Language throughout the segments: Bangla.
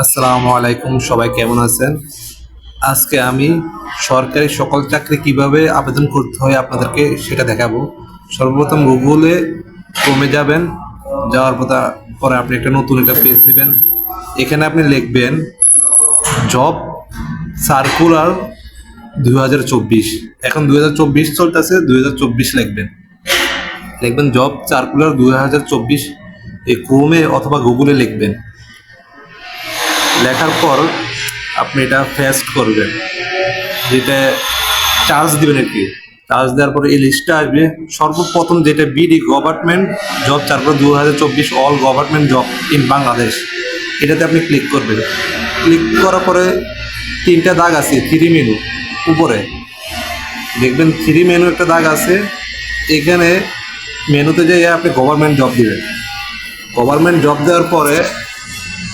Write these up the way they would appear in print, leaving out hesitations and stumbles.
আসসালামু আলাইকুম, সবাই কেমন আছেন? আজকে আমি সরকারি সকল চাকরি কিভাবে আবেদন করতে হয় আপনাদেরকে সেটা দেখাবো। সর্বপ্রথম গুগলে ক্রোমে যাবেন। যাওয়ার পরে আপনি নতুন একটা পেজ দিবেন। এখানে আপনি লিখবেন জব সার্কুলার 2024। এখন 2024 চলতেছে, 2024 লিখবেন। লিখবেন জব সার্কুলার 2024, এই ক্রোমে অথবা গুগলে লিখবেন। লেখার পর আপনি এটা পেস্ট করবেন, যেটা চার্জ দিবেন আর কি। চার্জ দেওয়ার পরে এই লিস্টটা আসবে। সর্বপ্রথম যেটা BD government job circular 2024 all government job in Bangladesh, এটাতে আপনি ক্লিক করবেন। ক্লিক করার পরে তিনটা দাগ আছে, থ্রি মেনু উপরে দেখবেন, থ্রি মেনু একটা দাগ আছে। এখানে মেনুতে যেয়ে আপনি গভর্নমেন্ট জব দিবেন। গভর্নমেন্ট জব দেওয়ার পরে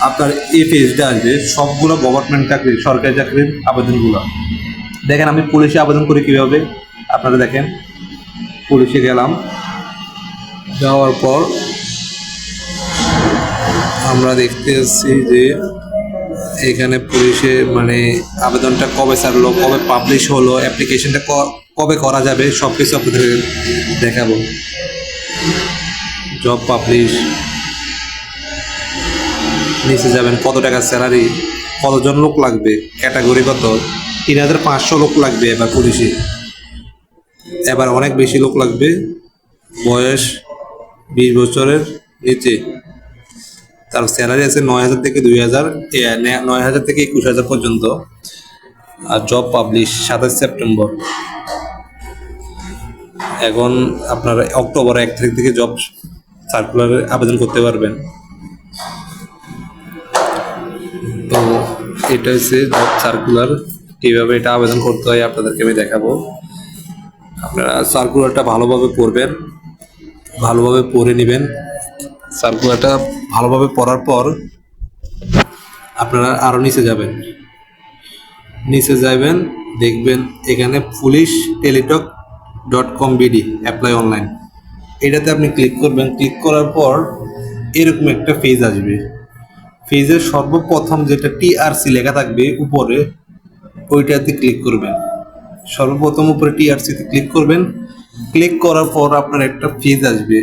আপনার এই পেজটা আসবে, সবগুলো গভর্নমেন্ট চাকরি, সরকারি চাকরির আবেদনগুলো। দেখেন আমি পুলিশে আবেদন করি কীভাবে, আপনারা দেখেন। পুলিশে গেলাম, যাওয়ার পর আমরা দেখতে পাচ্ছি যে এখানে পুলিশে মানে আবেদনটা কবে ছাড়লো, কবে পাবলিশ হলো, অ্যাপ্লিকেশনটা কবে করা যাবে, সব কিছু আপনাদের দেখাবো। জব পাবলিশ, নিচে যাবেন, কত টাকা স্যালারি, কতজন লোক লাগবে, ক্যাটাগরি কত, 3500 লোক লাগবে এবার পুলিশে। এবার অনেক বেশি লোক লাগবে, বয়স 20 বছরের নিচে। তার স্যালারি আছে 9000 থেকে 2000, 9000 থেকে 21000 পর্যন্ত। আর জব পাবলিশ 27 সেপ্টেম্বর। এখন আপনারা অক্টোবর 1 তারিখ থেকে জব সার্কুলারে আবেদন করতে পারবেন। তো এটা হচ্ছে জব সার্কুলার, কীভাবে এটা আবেদন করতে হয় আপনাদেরকে আমি দেখাবো। আপনারা সার্কুলারটা ভালোভাবে পড়বেন, ভালোভাবে পড়ে নেবেন। সার্কুলারটা ভালোভাবে পড়ার পর আপনারা আরও নিচে যাবেন। নিচে যাবেন, দেখবেন এখানে police Teletalk .com BD apply online, এটাতে আপনি ক্লিক করবেন। ক্লিক করার পর এরকম একটা পেজ আসবে। পেজের সর্বপ্রথম যেটা টিআরসি লেখা থাকবে উপরে, ওইটাতে ক্লিক করবেন। সর্বপ্রথম উপরে টিআরসিতে ক্লিক করবেন। ক্লিক করার পর আপনার একটা পেজ আসবে।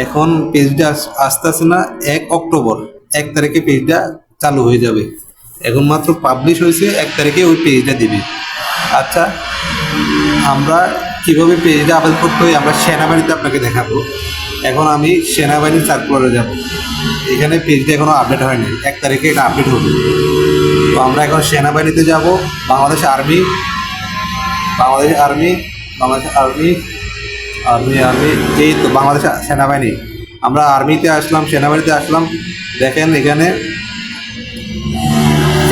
এখন পেজটা আসতে আসে না, 1 অক্টোবর 1 তারিখে পেজটা চালু হয়ে যাবে। এখন মাত্র পাবলিশ হয়েছে, 1 তারিখে ওই পেজটা দিবে। আচ্ছা, আমরা কিভাবে পেজটা আবেদন করতে হয় আমরা সেনাবাহিনীতে আপনাকে দেখাবো। এখন আমি সেনাবাহিনীর সার্কুলারে যাব। এখানে পেজটা এখনো আপডেট হয়নি, 1 তারিখে এটা আপডেট হবে। তো আমরা এখন সেনাবাহিনীতে যাব। Bangladesh army, Bangladesh army, Bangladesh army, army army, এই তো বাংলাদেশ সেনাবাহিনী। আমরা আর্মিতে আসলাম, সেনাবাহিনীতে আসলাম। দেখেন এখানে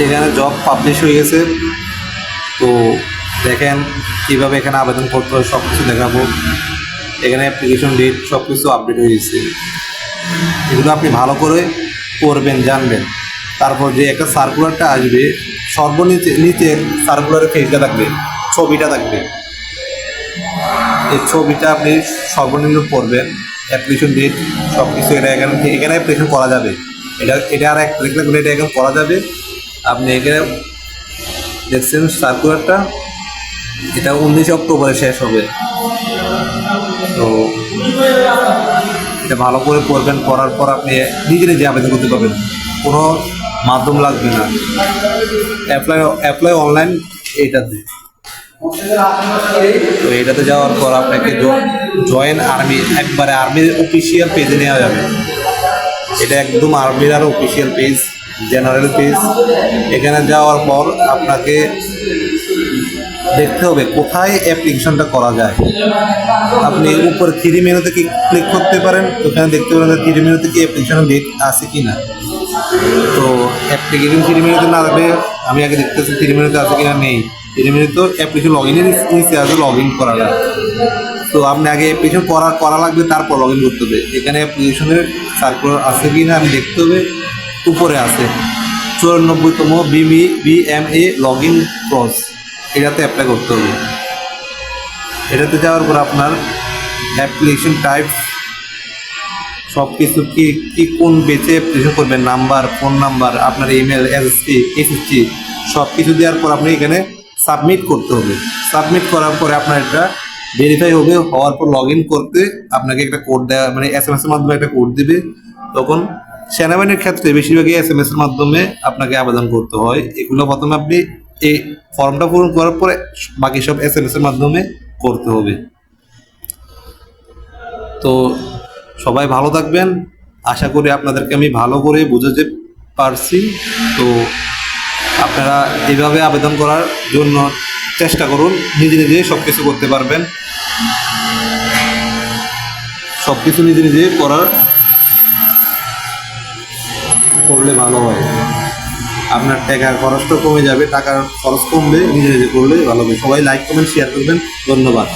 এখানে জব পাবলিশ হয়ে গেছে। তো দেখেন কীভাবে এখানে আবেদন করতে হয় সব কিছু দেখাবো। এখানে অ্যাপ্লিকেশন ডেট সব কিছু আপডেট হয়ে গেছে। এগুলো আপনি ভালো করে পড়বেন, জানবেন। তারপর যে একটা সার্কুলারটা আসবে, সর্বনিচে নিচে সার্কুলারের পেজটা থাকবে, ছবিটা থাকবে। এই ছবিটা আপনি সর্বনিম্ন পড়বেন, অ্যাপ্লিকেশন ডেট সব কিছু। এখানে অ্যাপ্লিকেশন করা যাবে। এটা আর এক তারিখ লাগলে এটা এখন করা যাবে। আপনি এখানে দেখছেন সার্কুলারটা, এটা 19 অক্টোবরে শেষ হবে। তো এটা ভালো করে পড়বেন। পড়ার পর আপনি নিজে নিজে আবেদন করতে পারবেন, কোনো মাধ্যম লাগবে না। অ্যাপ্লাই অনলাইন এইটাতে। তো এটাতে যাওয়ার পর আপনাকে জয়েন আর্মি, একবারে আর্মির অফিসিয়াল পেজে নেওয়া যাবে। এটা একদম আর্মির আর অফিসিয়াল পেজ, জেনারেল পেজ। এখানে যাওয়ার পর আপনাকে দেখতে হবে কোথায় অ্যাপ্লিকেশনটা করা যায়। আপনি উপরে থ্রি মেনুতে ক্লিক করতে পারেন, ওখানে দেখতে পারেন থ্রি মেনুতে কি অ্যাপ্লিকেশন ডেট আছে কি না। তো অ্যাপ্লিকেশন থ্রি মেনুতে না থাকবে, আমি আগে দেখতেছি থ্রি মেনুতে আছে কিনা, নেই। থ্রি মেনুতে তো অ্যাপ্লিকেশন লগ ইনের নিচে আছে লগ ইন করা যায়। তো আপনি আগে অ্যাপ্লিকেশন করা লাগবে, তারপর লগ ইন করতে হবে। এখানে অ্যাপ্লিকেশনের সার্কুলার আছে কি না আমি দেখতে হবে। উপরে আছে 94তম BMA লগ ইন ক্রস, এটাতে অ্যাপ্লাই করতে হবে। এটাতে যাওয়ার পর আপনার অ্যাপ্লিকেশন টাইপ সব কিছু কি কি কোন বেচে অ্যাপ্লিকেশন করবেন, নাম্বার, ফোন নাম্বার, আপনার ইমেল, এসএসসি সব কিছু দেওয়ার পর আপনি এখানে সাবমিট করতে হবে। সাবমিট করার পরে আপনার এটা ভেরিফাই হবে, হওয়ার পর লগ ইন করতে আপনাকে একটা কোড দেওয়া, মানে SMS এর মাধ্যমে একটা কোড দিবে। তখন সেনাবাহিনীর ক্ষেত্রে বেশিরভাগই SMS এর মাধ্যমে আপনাকে আবেদন করতে হয়। এগুলো প্রথমে আপনি এই ফর্মটা পূরণ করার পরে বাকি সব SMS এর মাধ্যমে করতে হবে। তো সবাই ভালো থাকবেন, আশা করি আপনাদেরকে আমি ভালো করে বোঝাতে পারছি। তো আপনারা এইভাবে আবেদন করার জন্য চেষ্টা করুন, নিজে নিজে সব কিছু করতে পারবেন। সব কিছু নিজে নিজে করলে ভালো হয়, আপনার টাকার খরচটা কমে যাবে, টাকার খরচ কমবে, নিজে নিজে করলে ভালো হবে। সবাই লাইক কমেন্ট শেয়ার করবেন, ধন্যবাদ।